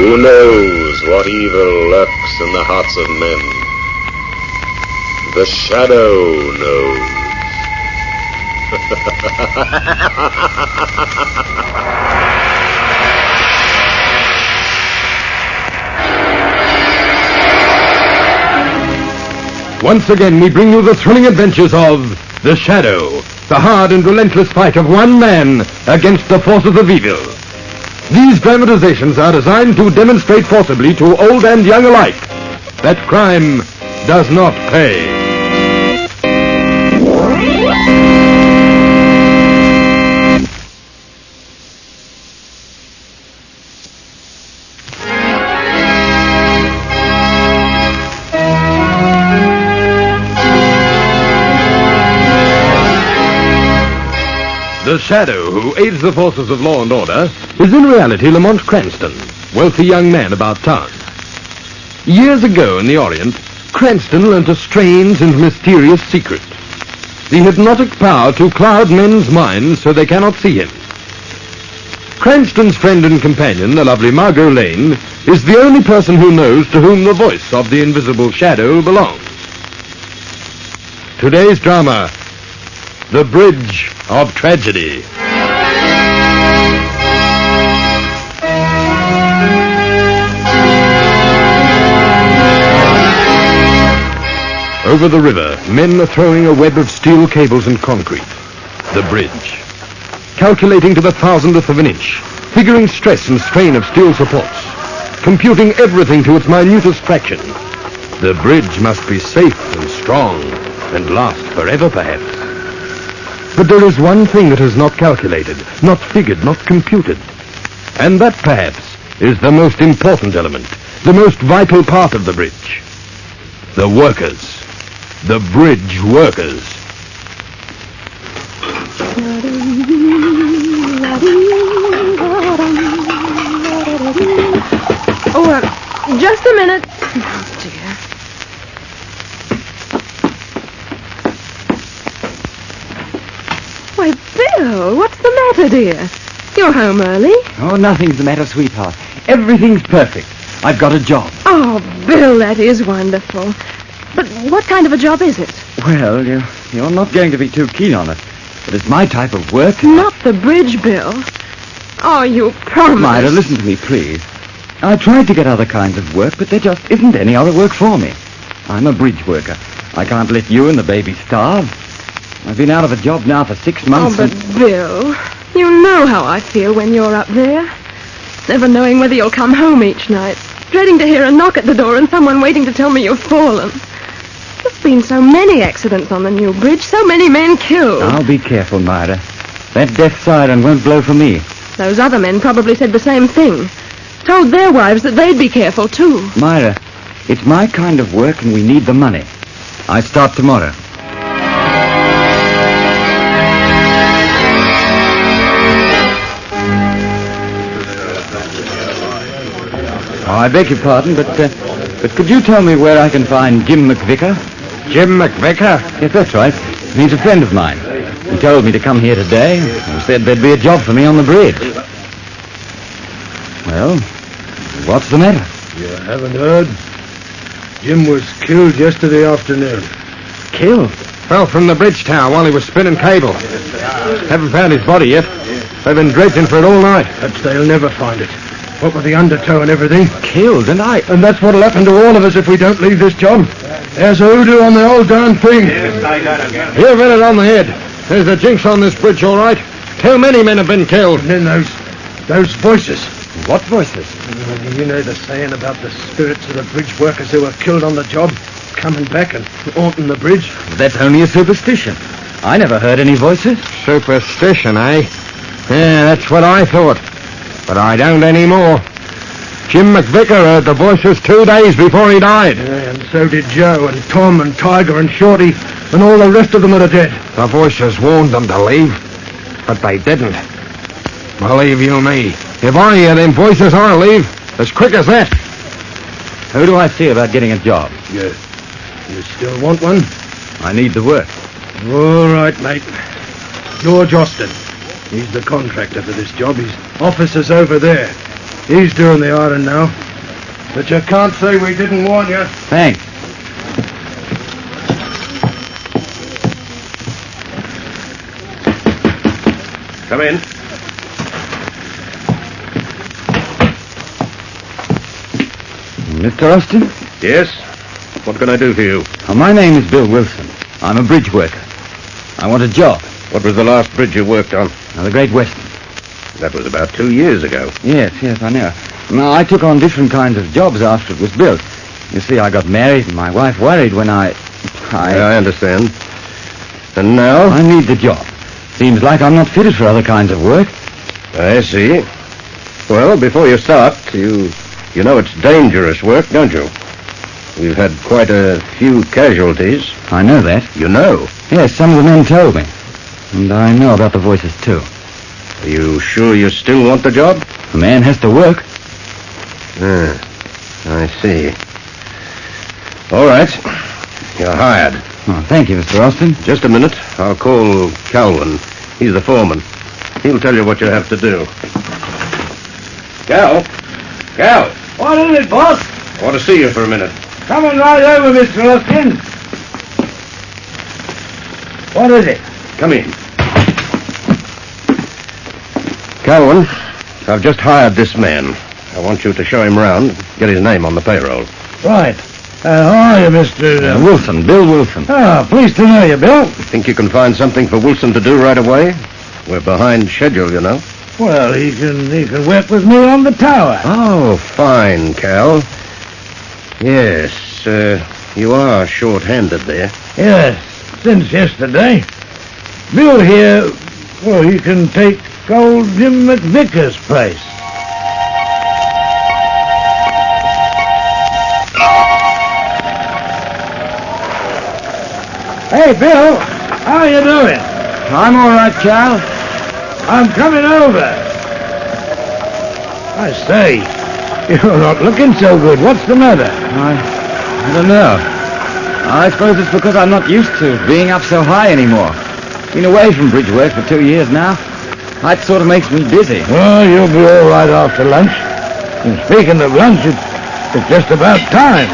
Who knows what evil lurks in the hearts of men? The shadow knows. Once again, we bring you the thrilling adventures of The Shadow, the hard and relentless fight of one man against the forces of evil. These dramatizations are designed to demonstrate forcibly to old and young alike that crime does not pay. The Shadow, who aids the forces of law and order, is in reality Lamont Cranston, wealthy young man about town. Years ago in the Orient, Cranston learnt a strange and mysterious secret. The hypnotic power to cloud men's minds so they cannot see him. Cranston's friend and companion, the lovely Margo Lane, is the only person who knows to whom the voice of the invisible Shadow belongs. Today's drama, The Bridge of Tragedy. Over the river, men are throwing a web of steel cables and concrete. The bridge. Calculating to the thousandth of an inch, figuring stress and strain of steel supports, computing everything to its minutest fraction. The bridge must be safe and strong and last forever, perhaps. But there is one thing that is not calculated, not figured, not computed. And that, perhaps, is the most important element, the most vital part of the bridge. The workers. The bridge workers. Oh, just a minute. Oh, dear. Why, Bill, what's the matter, dear? You're home early. Oh, nothing's the matter, sweetheart. Everything's perfect. I've got a job. Oh, Bill, that is wonderful. But what kind of a job is it? Well, you're not going to be too keen on it. But it's my type of work. Not the bridge, Bill. Oh, you promised. Myra, listen to me, please. I tried to get other kinds of work, but there just isn't any other work for me. I'm a bridge worker. I can't let you and the baby starve. I've been out of a job now for 6 months. Oh, but Bill, you know how I feel when you're up there. Never knowing whether you'll come home each night. Dreading to hear a knock at the door and someone waiting to tell me you've fallen. There's been so many accidents on the new bridge, so many men killed. I'll be careful, Myra. That death siren won't blow for me. Those other men probably said the same thing. Told their wives that they'd be careful, too. Myra, it's my kind of work and we need the money. I start tomorrow. Oh, I beg your pardon, but could you tell me where I can find Jim McVicker? Jim McVicker? Yes, that's right. He's a friend of mine. He told me to come here today and said there'd be a job for me on the bridge. Well, what's the matter? You haven't heard? Jim was killed yesterday afternoon. Killed? Fell from the bridge tower while he was spinning cable. Haven't found his body yet. They've been dredging for it all night. Perhaps they'll never find it. What with the undertow and everything. Killed, and that's what'll happen to all of us if we don't leave this job. There's a hoodoo on the whole darn thing. You've hit it on the head. There's a jinx on this bridge, all right. Too many men have been killed. And then those voices. What voices? You know the saying about the spirits of the bridge workers who were killed on the job coming back and haunting the bridge? That's only a superstition. I never heard any voices. Superstition, eh? Yeah, that's what I thought. But I don't anymore. Jim McVicker heard the voices 2 days before he died. Yeah, and so did Joe and Tom and Tiger and Shorty and all the rest of them that are dead. The voices warned them to leave, but they didn't. Believe you me, if I hear them voices, I'll leave as quick as that. Who do I see about getting a job? You still want one? I need the work. All right, mate. George Austin. He's the contractor for this job. His office is over there. He's doing the ordering now. But you can't say we didn't warn you. Thanks. Come in. Mr. Austin? Yes? What can I do for you? My name is Bill Wilson. I'm a bridge worker. I want a job. What was the last bridge you worked on? The Great Western. That was about 2 years ago. Yes, I know. Now, I took on different kinds of jobs after it was built. You see, I got married and my wife worried when I understand. And now? I need the job. Seems like I'm not fitted for other kinds of work. I see. Well, before you start, you know it's dangerous work, don't you? We've had quite a few casualties. I know that. You know? Yes, some of the men told me. And I know about the voices, too. Are you sure you still want the job? A man has to work. I see. All right. You're hired. Oh, thank you, Mr. Austin. Just a minute. I'll call Calvin. He's the foreman. He'll tell you what you have to do. Cal? What is it, boss? I want to see you for a minute. Coming right over, Mr. Austin. What is it? Come in. Calvin, I've just hired this man. I want you to show him round, get his name on the payroll. Right. How are you, Mr. Wilson, Bill Wilson. Pleased to know you, Bill. Think you can find something for Wilson to do right away? We're behind schedule, you know. Well, he can work with me on the tower. Oh, fine, Cal. Yes, you are short-handed there. Yes, since yesterday. Bill here, well, he can take old Jim McVicker's place. Hey, Bill, how are you doing? I'm all right, Cal. I'm coming over. I say, you're not looking so good. What's the matter? I don't know. I suppose it's because I'm not used to being up so high anymore. Been away from bridge work for 2 years now. That sort of makes me busy. Well, you'll be all right after lunch. And speaking of lunch, it's just about time.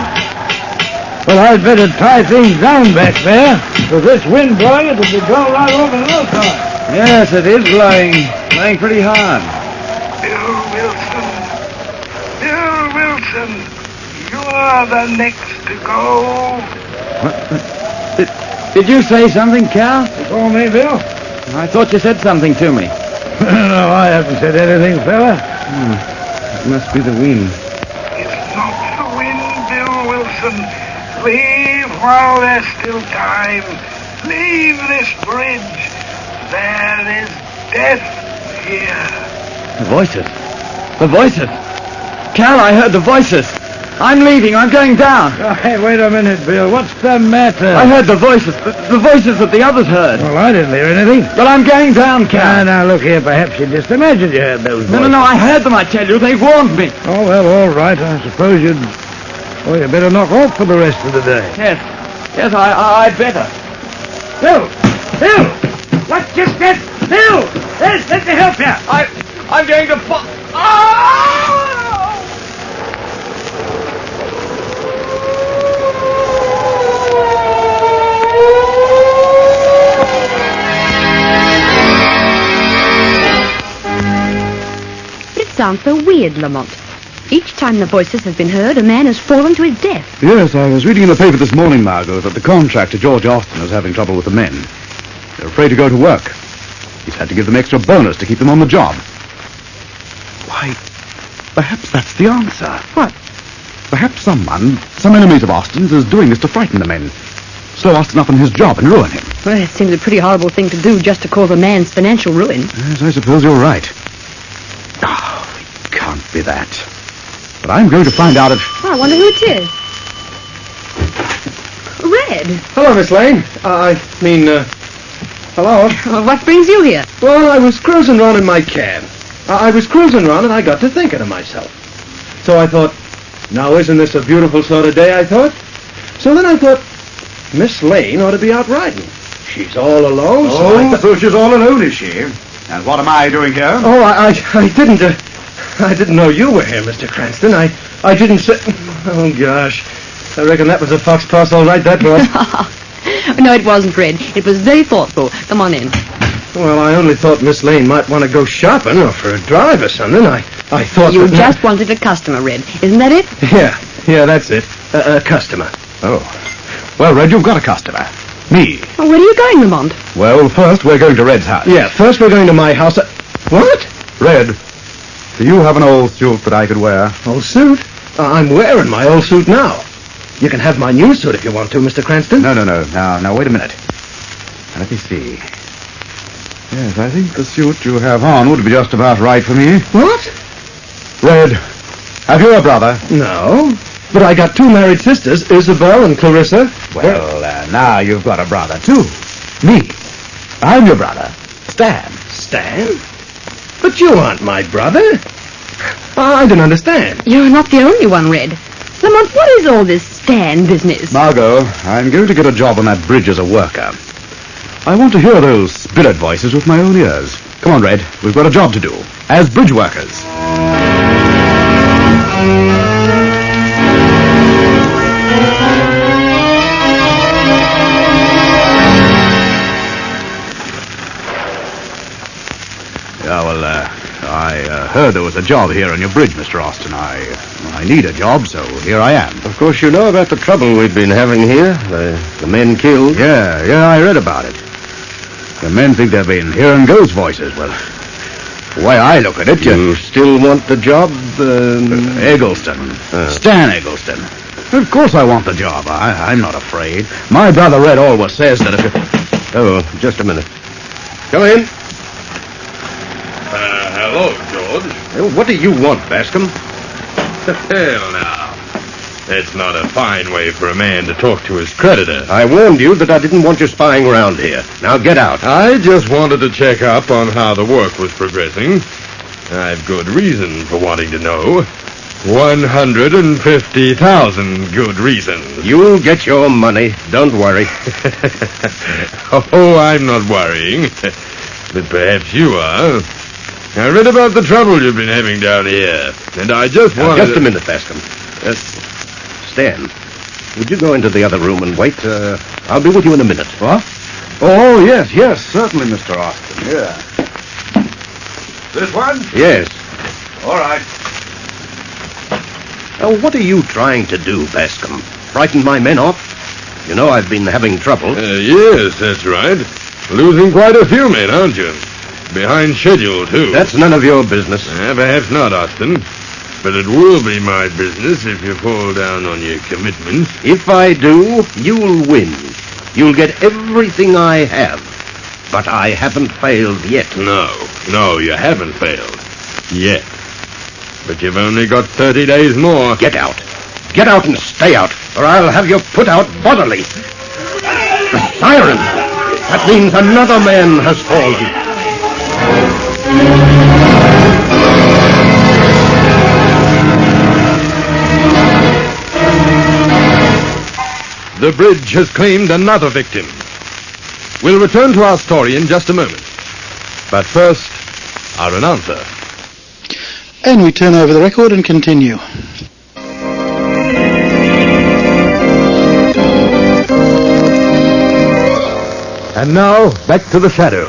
Well, I'd better tie things down back there. With this wind blowing, it'll be going right over in no time. Yes, it is blowing pretty hard. Bill Wilson, you are the next to go. Did you say something, Cal? You call me, Bill? I thought you said something to me. No, I haven't said anything, fella. It must be the wind. It's not the wind, Bill Wilson. Leave while there's still time. Leave this bridge. There is death here. The voices. Cal, I heard the voices. I'm leaving. I'm going down. Oh, hey, wait a minute, Bill. What's the matter? I heard the voices. The voices that the others heard. Well, I didn't hear anything. But I'm going down, Cal. Now, look here. Perhaps you just imagined you heard those voices. No, I heard them, I tell you. They warned me. Oh, well, all right. I suppose you'd better knock off for the rest of the day. Yes, I'd better. Bill! What's just that? Bill! Let me help you. I'm going to fall. It sounds so weird, Lamont. Each time the voices have been heard, a man has fallen to his death. Yes, I was reading in the paper this morning, Margo, that the contractor, George Austin, is having trouble with the men. They're afraid to go to work. He's had to give them extra bonus to keep them on the job. Why, perhaps that's the answer. What? Perhaps some enemies of Austin's, is doing this to frighten the men. Slow Austin up on his job and ruin him. Well, it seems a pretty horrible thing to do just to cause a man's financial ruin. Yes, I suppose you're right. Oh, it can't be that. But I'm going to find out if... Oh, I wonder who it is. Red. Hello, Miss Lane. Hello? Well, what brings you here? Well, I was cruising around in my cab. I was cruising around and I got to thinking to myself. So I thought, now isn't this a beautiful sort of day, I thought? So then I thought, Miss Lane ought to be out riding. She's all alone, so So she's all alone, is she? And what am I doing here? Oh, I didn't, I didn't know you were here, Mr. Cranston. I didn't say... Oh, gosh. I reckon that was a fox pass all right, that was. No, it wasn't, Red. It was very thoughtful. Come on in. Well, I only thought Miss Lane might want to go shopping or for a drive or something. I thought You that... just wanted a customer, Red. Isn't that it? Yeah, that's it. A customer. Oh. Well, Red, you've got a customer. Me. Oh, where are you going, Lamont? Well, first we're going to Red's house. Yeah, first we're going to my house. What? Red, do you have an old suit that I could wear? Old suit? I'm wearing my old suit now. You can have my new suit if you want to, Mr. Cranston. No. Now, wait a minute. Let me see. Yes, I think the suit you have on would be just about right for me. What? Red, have you a brother? No. But I got two married sisters, Isabel and Clarissa. Well, now you've got a brother, too. Me. I'm your brother. Stan. Stan? But you aren't my brother. I didn't understand. You're not the only one, Red. Lamont, what is all this Stan business? Margo, I'm going to get a job on that bridge as a worker. I want to hear those spirit voices with my own ears. Come on, Red. We've got a job to do. As bridge workers. Yeah, well, I heard there was a job here on your bridge, Mr. Austin. I need a job, so here I am. Of course, you know about the trouble we've been having here. The men killed. Yeah, I read about it. The men think they've been hearing ghost voices. Well, the way I look at it, You still want the job? Eggleston. Stan Eggleston. Of course I want the job. I'm not afraid. My brother Red always says that if you... Oh, just a minute. Come in. Hello, George. What do you want, Bascom? Hell, now. It's not a fine way for a man to talk to his creditor. I warned you that I didn't want you spying around here. Now get out. I just wanted to check up on how the work was progressing. I've good reason for wanting to know. 150,000 good reasons. You'll get your money. Don't worry. Oh, I'm not worrying. But perhaps you are. I read about the trouble you've been having down here, and I just wanted... Just a minute, Bascom. Stan, would you go into the other room and wait? I'll be with you in a minute. What? Oh, yes, certainly, Mr. Austin. Yeah. This one? Yes. All right. Now, what are you trying to do, Bascom? Frighten my men off? You know I've been having trouble. Yes, that's right. Losing quite a few men, aren't you? Behind schedule, too. That's none of your business. Perhaps not, Austin. But it will be my business if you fall down on your commitments. If I do, you'll win. You'll get everything I have. But I haven't failed yet. No, you haven't failed. Yet. But you've only got 30 days more. Get out. Get out and stay out, or I'll have you put out bodily. The siren! That means another man has fallen. The bridge has claimed another victim. We'll return to our story in just a moment. But first, our announcer. And we turn over the record and continue. And now, back to the shadow.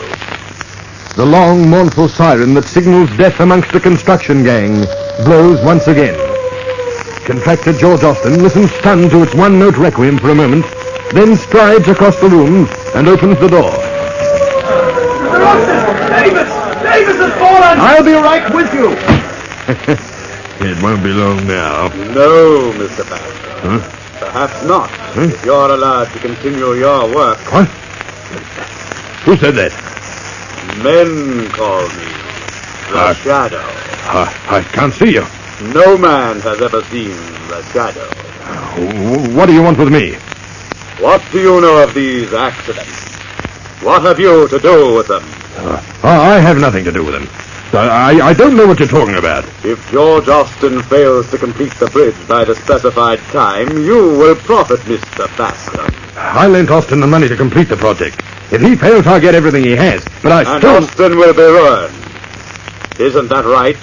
The long, mournful siren that signals death amongst the construction gang blows once again. Contractor George Austin listens stunned to its one-note requiem for a moment, then strides across the room and opens the door. Mr. Austin! Davis has fallen! I'll be right with you. It won't be long now. No, Mr. Baxter. Perhaps not. If you're allowed to continue your work. What? Who said that? Men call me the Shadow. I can't see you. No man has ever seen the Shadow. What do you want with me? What do you know of these accidents? What have you to do with them? I have nothing to do with them. I don't know what you're talking about. If George Austin fails to complete the bridge by the specified time, you will profit, Mr. Bascom. I lent Austin the money to complete the project. If he fails, I'll get everything he has. But And Austin will be ruined. Isn't that right?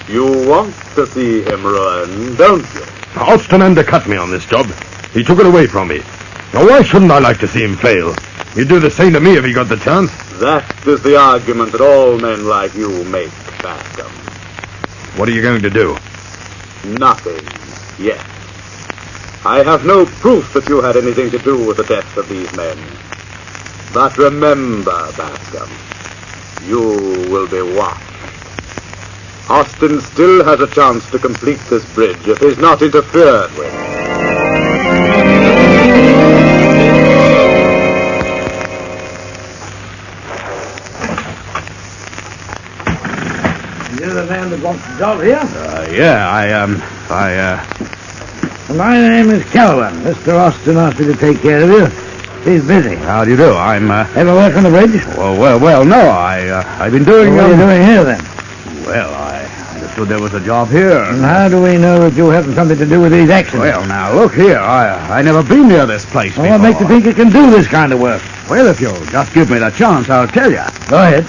You want to see him ruin, don't you? Austin undercut me on this job. He took it away from me. Now, why shouldn't I like to see him fail? He'd do the same to me if he got the chance. That is the argument that all men like you make, Bascom. What are you going to do? Nothing yet. I have no proof that you had anything to do with the death of these men. But remember, Bascom, you will be watched. Austin still has a chance to complete this bridge if he's not interfered with. You're the man that wants the job here? My name is Calvin. Mr. Austin asked me to take care of you. He's busy. How do you do? Ever work on the bridge? Well, no, I've been doing... What are you doing here, then? Well, I understood there was a job here. And how do we know that you haven't something to do with these accidents? Well, now, look here. I never been near this place before. What makes you think you can do this kind of work? Well, if you'll just give me the chance, I'll tell you. Go ahead.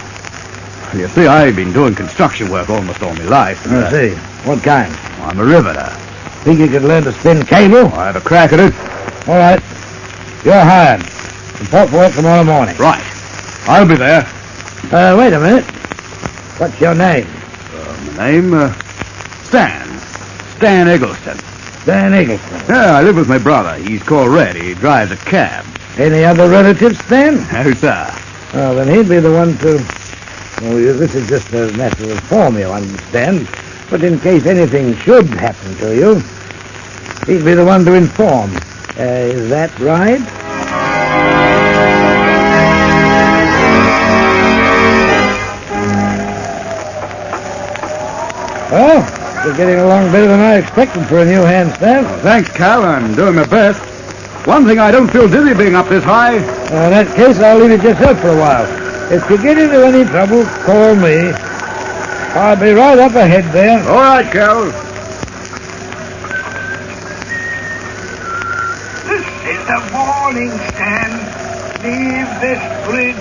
You see, I've been doing construction work almost all my life. And, I see. What kind? I'm a riveter. Think you could learn to spin cable? I have a crack at it. All right. You're hired. Report for work tomorrow morning. Right. I'll be there. Wait a minute. What's your name? My name, Stan. Stan Eggleston. Stan Eggleston. Yeah, I live with my brother. He's called Red. He drives a cab. Any other relatives, Stan? No, sir. Well, then he'd be the one to... Well, this is just a matter of form, you understand. But in case anything should happen to you, he'd be the one to inform. Is that right? Well, you're getting along better than I expected for a new hand, Stan. Oh, thanks, Cal. I'm doing my best. One thing, I don't feel dizzy being up this high. In that case, I'll leave it yourself for a while. If you get into any trouble, call me. I'll be right up ahead there. All right, Cal. This is a warning, Stan. Leave this bridge.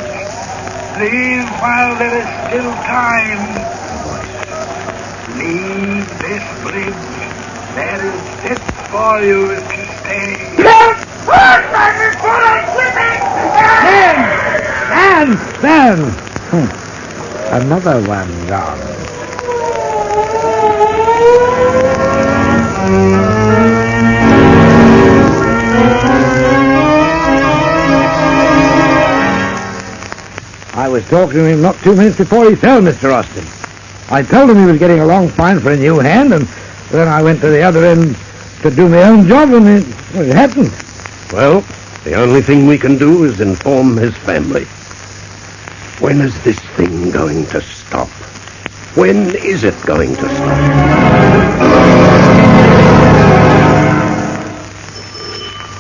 Leave while there is still time. Leave this bridge. There is death for you if you stay. Stan! Another one gone. I was talking to him not 2 minutes before he fell, Mr. Austin. I told him he was getting along fine for a new hand, and then I went to the other end to do my own job, and it happened. Well, the only thing we can do is inform his family. When is this thing going to stop? When is it going to stop?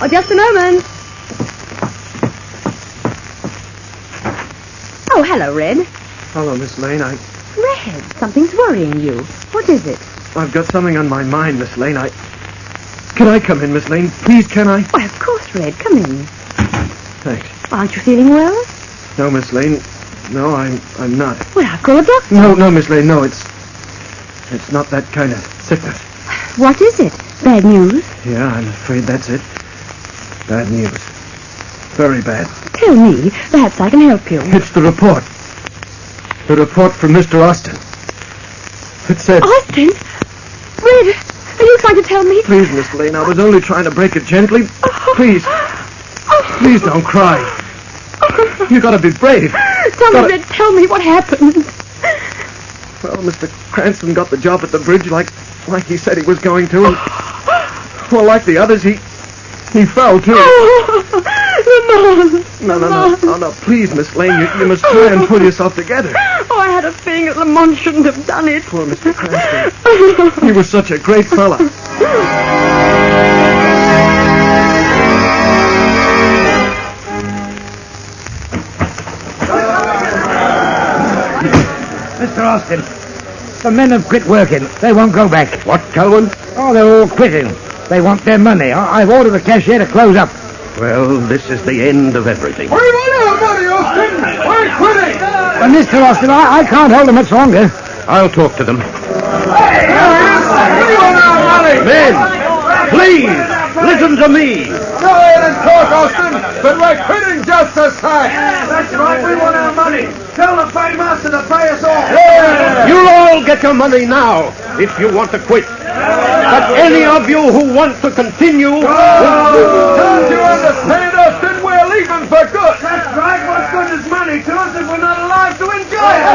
Oh, just a moment. Oh, hello, Red. Hello, Miss Lane. Red, something's worrying you. What is it? I've got something on my mind, Miss Lane. Can I come in, Miss Lane? Please, can I? Why, of course, Red. Come in. Thanks. Aren't you feeling well? No, Miss Lane. No, I'm not. Well, I'll call a doctor. No, Miss Lane, no, it's not that kind of sickness. What is it? Bad news? Yeah, I'm afraid that's it. Bad news. Very bad. Tell me. Perhaps I can help you. It's the report. The report from Mr. Austin. It said... Austin? Red, are you trying to tell me? Please, Miss Lane, I was only trying to break it gently. Please. Please don't cry. You gotta be brave. Red, tell me what happened. Well, Mr. Cranston got the job at the bridge like he said he was going to. And, well, like the others, he fell, too. Lamont. No, please, Miss Lane, you must try and pull yourself together. Oh, I had a feeling that Lamont shouldn't have done it. Poor Mr. Cranston. He was such a great fella. Mr. Austin, the men have quit working. They won't go back. What, Calvin? Oh, they're all quitting. They want their money. I've ordered the cashier to close up. Well, this is the end of everything. What do you want our money, Austin? We're quitting. Mr. Austin, I can't hold them much longer. I'll talk to them. Hey! Men, please, listen to me. Go ahead and talk, Austin, but we're quitting just the same. That's right, we want our money. Tell the paymaster to pay us off. You'll all get your money now if you want to quit. But any of you who want to continue... Don't you understand, Austin? We're leaving for good. That's right, what good is money to us if we're not alive to enjoy it?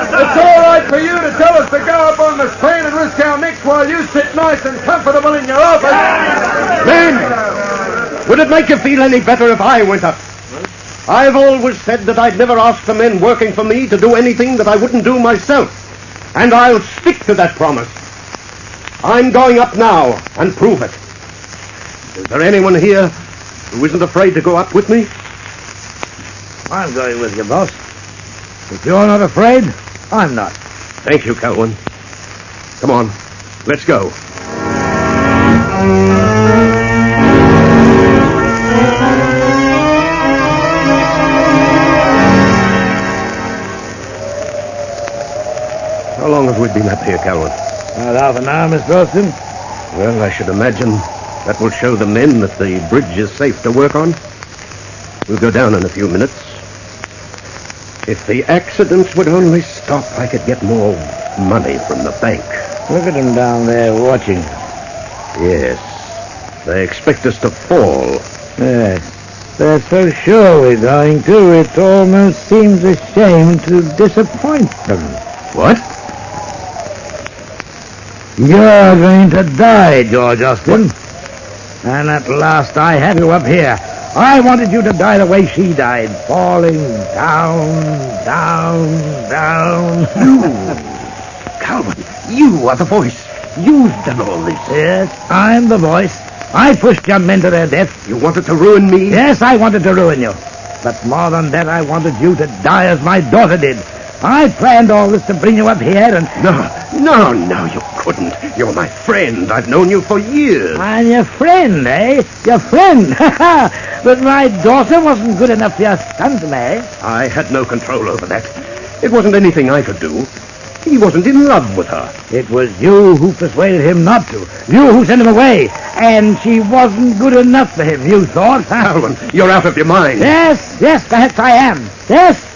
It's all right for you to tell us to go up on the Spain and risk our necks while you sit nice and comfortable in your office. Men, would it make you feel any better if I went up? I've always said that I'd never ask the men working for me to do anything that I wouldn't do myself. And I'll stick to that promise. I'm going up now and prove it. Is there anyone here who isn't afraid to go up with me? I'm going with you, boss. If you're not afraid, I'm not. Thank you, Calvin. Come on, let's go. How long have we been up here, Calvin? About half an hour, Mr. Austin. Well, I should imagine that will show the men that the bridge is safe to work on. We'll go down in a few minutes. If the accidents would only stop, I could get more money from the bank. Look at them down there watching. Yes. They expect us to fall. Yes. They're so sure we're going to, it almost seems a shame to disappoint them. What? You're going to die, George Austin. And at last I have you up here. I wanted you to die the way she died, falling down, down, down. Calvin, you are the voice. You've done all this. Yes, I'm the voice. I pushed your men to their death. You wanted to ruin me? Yes, I wanted to ruin you. But more than that, I wanted you to die as my daughter did. I planned all this to bring you up here and... No, you couldn't. You're my friend. I've known you for years. I'm your friend, eh? Your friend. But my daughter wasn't good enough for your son to marry. I had no control over that. It wasn't anything I could do. He wasn't in love with her. It was you who persuaded him not to. You who sent him away. And she wasn't good enough for him, you thought. Calvin, you're out of your mind. Yes, perhaps I am. Yes.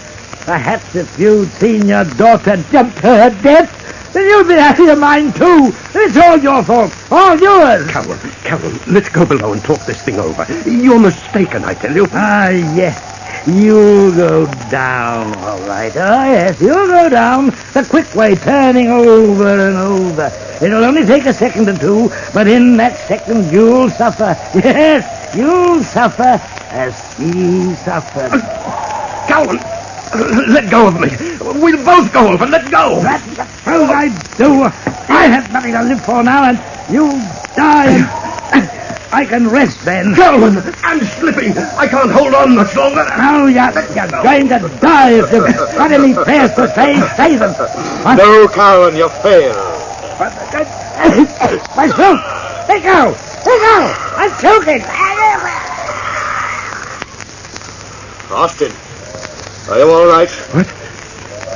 Perhaps if you'd seen your daughter jump to her death, then you'd be out of your mind, too. It's all your fault. All yours. Calvin, let's go below and talk this thing over. You're mistaken, I tell you. Ah, yes. You'll go down, all right. Oh, yes, you'll go down the quick way, turning over and over. It'll only take a second or two, but in that second you'll suffer. Yes, you'll suffer as she suffered. Calvin! Let go of me. We'll both go over. Let go. That's the truth I do. I have nothing to live for now, and you'll die. I can rest then. Calvin, I'm slipping. I can't hold on much longer. No, you're going to die if you've got any prayers to say. Say them. No, Calvin, you fail. My throat. Let go. I'm choking. Austin. Are you all right? What?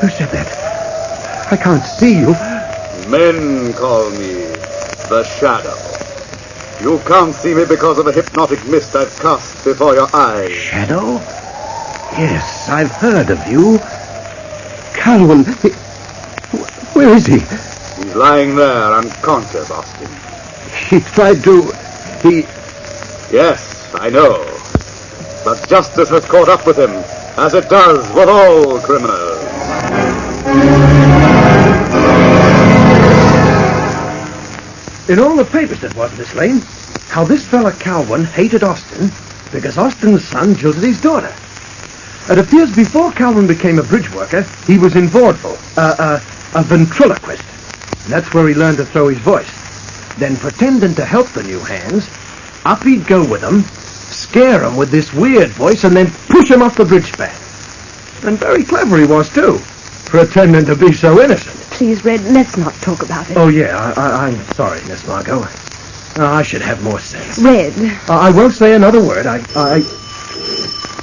Who said that? I can't see you. Men call me the Shadow. You can't see me because of a hypnotic mist I've cast before your eyes. Shadow? Yes, I've heard of you. Calvin, where is he? He's lying there, unconscious, Austin. He tried to... Yes, I know. But justice has caught up with him, as it does with all criminals. In all the papers it was, Miss Lane, how this fella Calvin hated Austin because Austin's son jilted his daughter. It appears before Calvin became a bridge worker, he was in vaudeville, a ventriloquist. That's where he learned to throw his voice. Then, pretending to help the new hands, up he'd go with them, scare him with this weird voice, and then push him off the bridge span. And very clever he was, too, pretending to be so innocent. Please, Red, let's not talk about it. Oh, yeah, I'm sorry, Miss Margo. I should have more sense. Red. I won't say another word.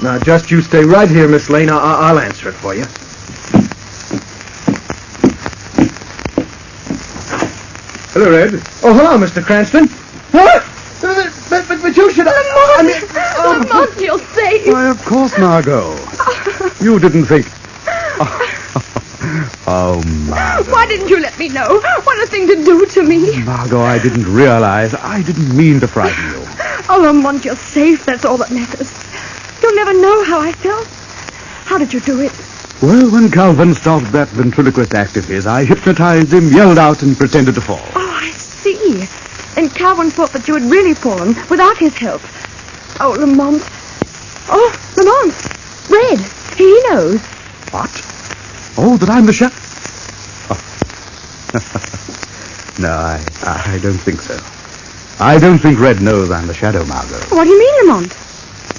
Now, just you stay right here, Miss Lane. I'll answer it for you. Hello, Red. Oh, hello, Mr. Cranston. What? But you should... Lamont, you're safe. Why, of course, Margot. You didn't think... Oh, Margot. Why didn't you let me know? What a thing to do to me. Margot, I didn't realize. I didn't mean to frighten you. Oh, Lamont, you're safe. That's all that matters. You'll never know how I felt. How did you do it? Well, when Calvin stopped that ventriloquist act of his, I hypnotized him, yelled out, and pretended to fall. Oh, I see. And Calvin thought that you had really fallen without his help. Oh, Lamont. Oh, Lamont. Red. He knows. What? Oh, that I'm the shadow? Oh. No, I don't think so. I don't think Red knows I'm the shadow, Margot. What do you mean, Lamont?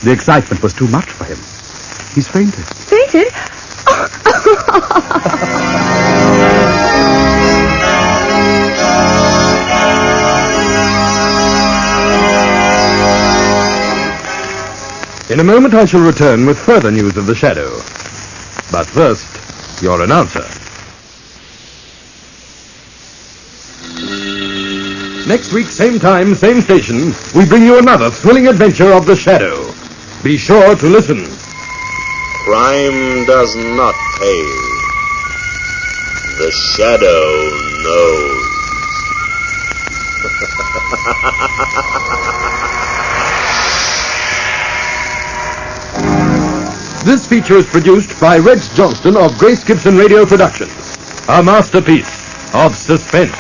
The excitement was too much for him. He's fainted. Fainted? In a moment I shall return with further news of the shadow. But first, your announcer. Next week, same time, same station, we bring you another thrilling adventure of the shadow. Be sure to listen. Crime does not pay. The shadow knows. This feature is produced by Rex Johnston of Grace Gibson Radio Productions. A masterpiece of suspense.